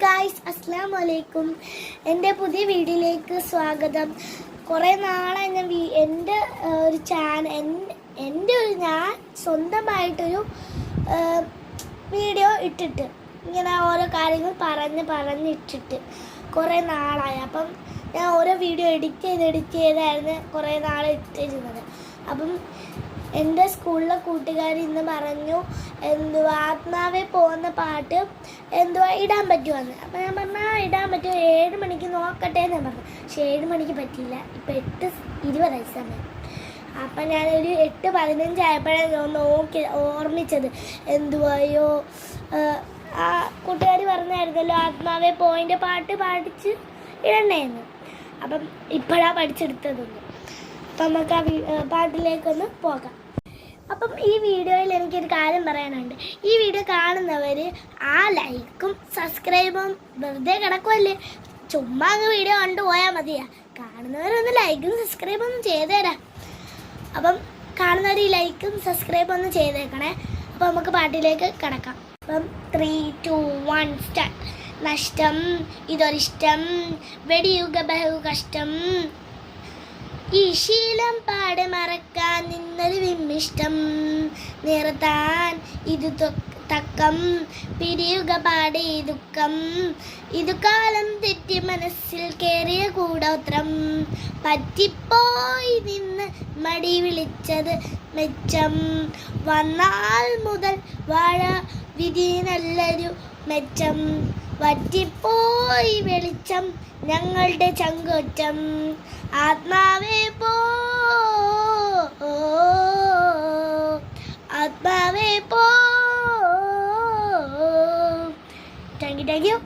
Guys, അസ്സലാമു അലൈക്കും. എൻ്റെ പുതിയ വീഡിയോയിലേക്ക് സ്വാഗതം. കുറേ നാളെ എൻ്റെ ഒരു ഞാൻ സ്വന്തമായിട്ടൊരു വീഡിയോ ഇട്ടിട്ട് ഇങ്ങനെ ഓരോ കാര്യങ്ങൾ പറഞ്ഞിട്ടിട്ട് കുറേ നാളായി. അപ്പം ഞാൻ ഓരോ വീഡിയോ എഡിറ്റ് ചെയ്തായിരുന്നു കുറേ നാൾ ഇട്ടിരുന്നത്. അപ്പം എൻ്റെ സ്കൂളിലെ കൂട്ടുകാർ ഇന്ന് പറഞ്ഞു ആത്മാവേ പോകുന്ന പാട്ട് ഇടാൻ പറ്റുമെന്ന്. അപ്പം ഞാൻ പറഞ്ഞാൽ ഇടാൻ പറ്റുമോ, 7 മണിക്ക് നോക്കട്ടെ എന്ന് പറഞ്ഞു. പക്ഷേ 7 മണിക്ക് പറ്റിയില്ല. ഇപ്പം 8:20 സമയം. അപ്പം ഞാനൊരു 8:15 ആയപ്പോഴാണ് ഓർമ്മിച്ചത്. ആ കൂട്ടുകാർ പറഞ്ഞായിരുന്നല്ലോ ആത്മാവേ പോയിൻ്റെ പാട്ട് പാടിച്ച് ഇടണേന്ന്. അപ്പം ഇപ്പോഴാണ് പഠിച്ചെടുത്തതൊന്ന്. അപ്പം നമുക്ക് ആ പാട്ടിലേക്കൊന്ന് പോകാം. അപ്പം ഈ വീഡിയോയിൽ എനിക്കൊരു കാര്യം പറയാനുണ്ട്. ഈ വീഡിയോ കാണുന്നവർ ആ ലൈക്കും സബ്സ്ക്രൈബും വെറുതെ കിടക്കുമല്ലേ, ചുമ്മാ അങ്ങ് വീഡിയോ കണ്ടുപോയാൽ മതിയാ. കാണുന്നവരൊന്ന് ലൈക്കും സബ്സ്ക്രൈബും ഒന്നും ചെയ്തേരാ. അപ്പം കാണുന്നവർ ഈ ലൈക്കും സബ്സ്ക്രൈബും ഒന്ന് ചെയ്തേക്കണേ. അപ്പം നമുക്ക് പാട്ടിലേക്ക് കിടക്കാം. അപ്പം 3, 2, 1 സ്റ്റാർട്ട്. നഷ്ടം ഇതൊരിഷ്ടം, വെടിയുക ബഹു കഷ്ടം, ഈ ശീലം പാടെ മറക്കാൻ നിന്നൊരു വിമ്മിഷ്ടം, നിർത്താൻ ഇത് തക്കം, പിരിയുക പാടെ ദുഃഖം, ഇതു കാലം തെറ്റി മനസ്സിൽ കയറിയ കൂടോത്രം, പറ്റിപ്പോയി നിന്ന് മടി വിളിച്ചത് മെച്ചം, വന്നാൽ മുതൽ വാഴ വിധി നല്ലൊരു മെച്ചം, വറ്റിപ്പോയി വെളിച്ചം ഞങ്ങളുടെ ചങ്കൊറ്റം, ആത്മാവേ പോ, ആത്മാവേ പോ. Thank you.